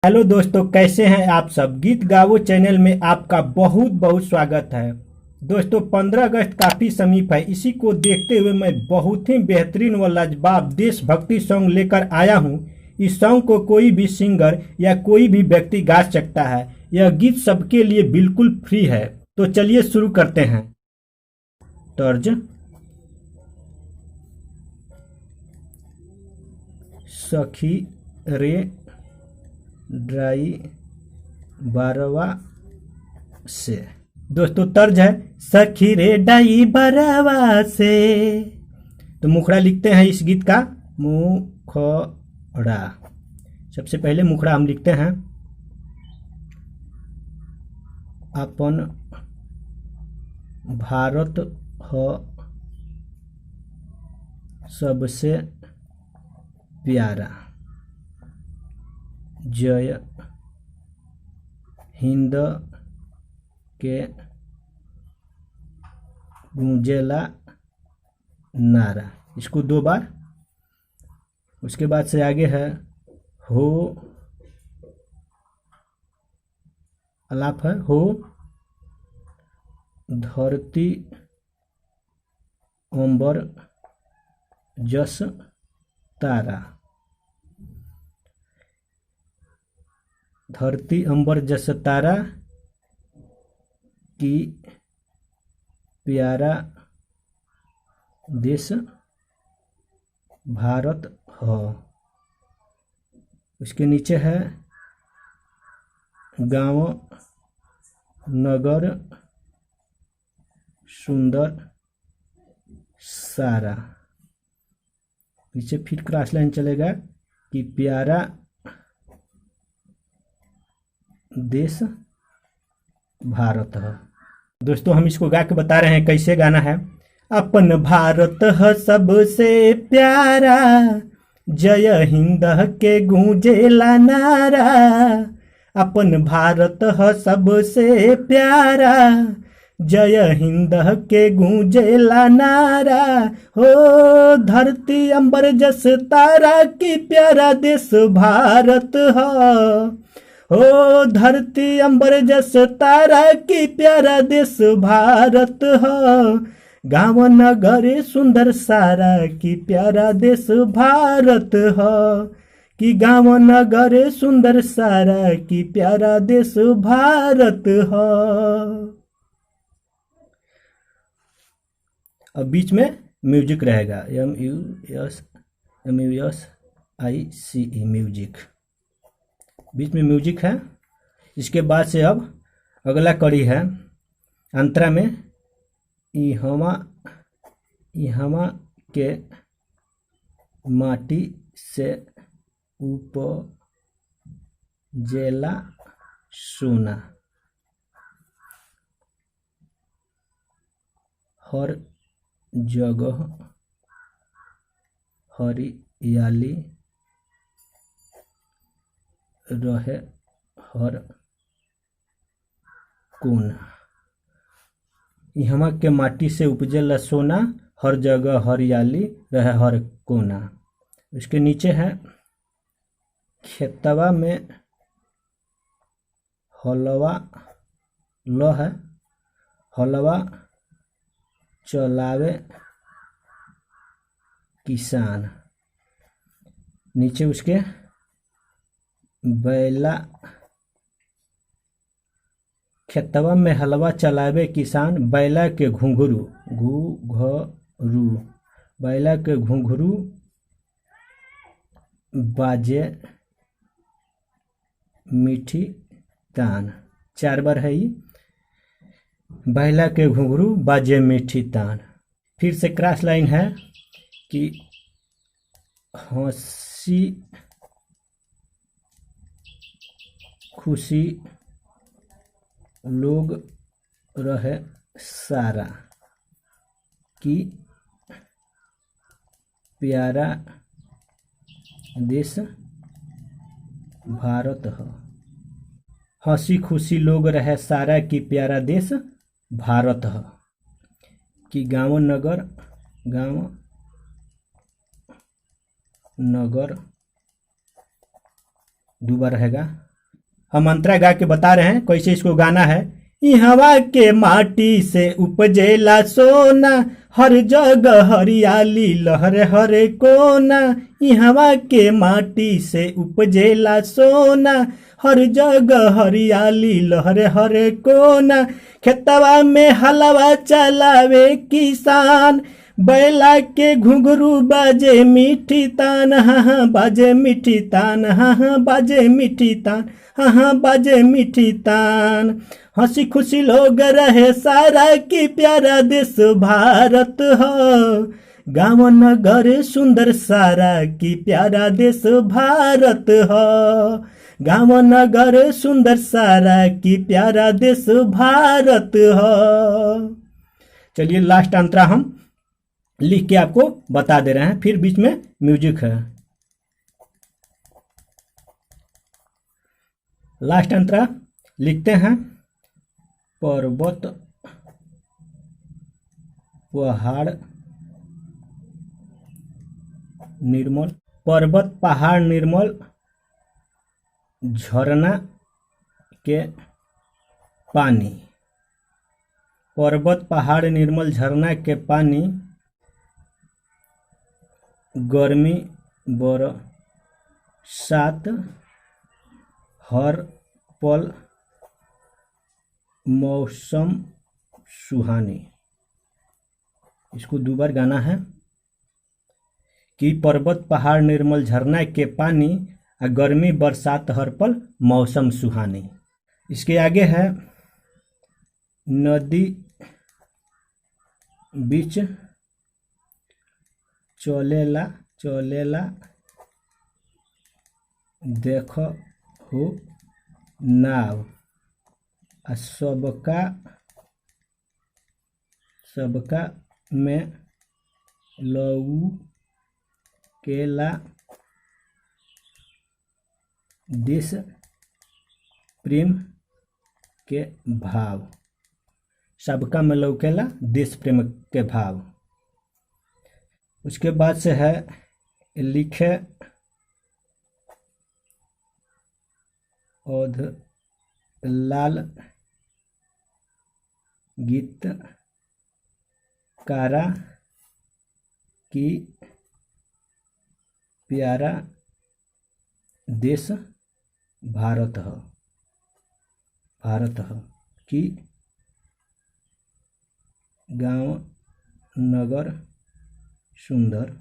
Hello दोस्तों, कैसे हैं आप सब। गीत गावो चैनल में आपका बहुत बहुत स्वागत है। दोस्तों, 15 अगस्त काफ़ी समीप है। इसी को देखते हुए मैं बहुत ही बेहतरीन व लाजवाब देशभक्ति सॉन्ग लेकर आया हूं। इस सॉन्ग को कोई भी सिंगर या कोई भी व्यक्ति गा सकता है। यह गीत सबके लिए बिल्कुल फ्री है। तो चलिए शुरू करते हैं। तर्ज। सखी रे ड्राई बारवा से। दोस्तों, तर्ज है सखी रे डाई बरवा से। तो मुखड़ा लिखते हैं इस गीत का। मुखड़ा। सबसे पहले मुखड़ा हम लिखते हैं। अपन भारत ह सबसे प्यारा। जय हिंद के गूंजेला नारा। इसको 2 बार। उसके बाद से आगे है हो। अलाप है हो धरती अंबर जस तारा। धरती अंबर जस तारा की प्यारा देश भारत है। उसके नीचे है गांव नगर सुंदर सारा। नीचे फिर क्रॉस लाइन चलेगा कि प्यारा देश भारत है। दोस्तों, हम इसको गा के बता रहे हैं कैसे गाना है। अपन भारत है सबसे प्यारा, जय हिंद के गूंजेला नारा। अपन भारत है सबसे प्यारा, जय हिंद के गूंजेला नारा। हो धरती अंबर जस तारा की प्यारा देश भारत है। हो धरती अंबर जस तारा की प्यारा देश भारत है। गाँव नगर सुंदर सारा की प्यारा देश भारत है। कि गाँव नगर सुंदर सारा की प्यारा देश भारत है। अब बीच में म्यूजिक रहेगा। MUSIC music. बीच में म्यूजिक है। इसके बाद से अब अगला कड़ी है अंतरा में। इहवा के माटी से उपजेला सोना। हर जगह हरियाली रहे हर कोना। इहवा के माटी से उपजेला सोना, हर जगह हरियाली रहे हर कोना। उसके नीचे है खेतवा में हलवा ल है। हलवा चलावे किसान। नीचे उसके बैला। खेतवा में हलवा चलावे किसान, बैला के घुंघरू घुघरू। बैला के घुंघरू बाजे मीठी तान। 4 बार है ये। बैला के घुंघरू बाजे मीठी तान। फिर से क्रॉस लाइन है कि हंसी खुशी लोग रहे सारा की प्यारा देश भारत है। हंसी खुशी लोग रहे सारा की प्यारा देश भारत है। कि गाँव नगर 2 बार रहेगा। हम अंतरा गा के बता रहे हैं कैसे इसको गाना है। ई हवा के माटी से उपजेला सोना, हर जगह हरियाली लहर हरे कोना। ई हवा के माटी से उपजेला सोना, हर जगह हरियाली लहर हरे कोना। खेतवा में हलवा चलावे किसान, बैला के घुंघरू बाजे मीठी तान, हाँ हाँ बाजे मीठी तान, हाँ हाँ बाजे मीठी तान, हाँ हाँ बाजे मीठी तान। हंसी खुशी लोग रहे सारा की प्यारा देश भारत हो, गाँव नगर सुंदर सारा की प्यारा देश भारत हो, गाँव नगर सुंदर सारा की प्यारा देश भारत हो। चलिए लास्ट अंतरा हम लिख के आपको बता दे रहे हैं, फिर बीच में म्यूजिक है। लास्ट अंतरा लिखते हैं, पर्वत पहाड़ निर्मल, पर्वत पहाड़ निर्मल झरना के पानी, पर्वत पहाड़ निर्मल झरना के पानी, गर्मी बरसात हर पल मौसम सुहानी। इसको दो बार गाना है कि पर्वत पहाड़ निर्मल झरना के पानी, गर्मी बरसात हर पल मौसम सुहानी। इसके आगे है, नदी बीच चलेला चलेला देखो हो नाव, सबका सबका में लऊ केला देश प्रेम के भाव, सबका में लौकेला देश प्रेम के भाव। उसके बाद से है, लिखे ओध लाल गीत कारा की प्यारा देश भारत हो, भारत हो कि गांव नगर सुंदर।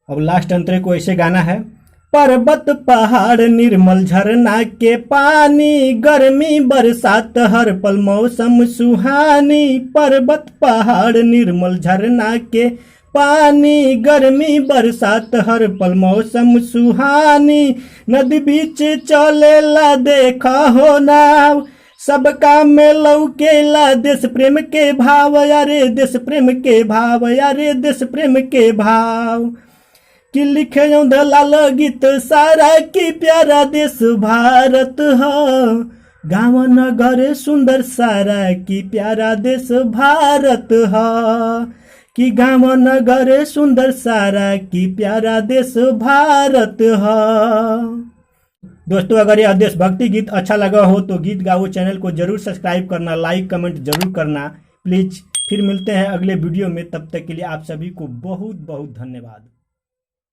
अब लास्ट अंतरे को ऐसे गाना है, पर्वत पहाड़ निर्मल झरना के पानी, गर्मी बरसात हर पल मौसम सुहानी। पर्वत पहाड़ निर्मल झरना के पानी, गर्मी बरसात हर पल मौसम सुहानी। नदी बीच चलेला देखा हो नाव, सबका में लौकेला देश प्रेम के भाव, यारे देश प्रेम के भाव, यारे देश प्रेम के भाव। कि लिखे लाल गीत सारा की प्यारा देश भारत हो, गाँव नगर सुंदर सारा की प्यारा देश भारत हो, कि गाँव नगर सुंदर सारा की प्यारा देश भारत हो। दोस्तों अगर यह देशभक्ति गीत अच्छा लगा हो तो गीत गाओ चैनल को जरूर सब्सक्राइब करना, लाइक कमेंट जरूर करना प्लीज। फिर मिलते हैं अगले वीडियो में, तब तक के लिए आप सभी को बहुत बहुत धन्यवाद।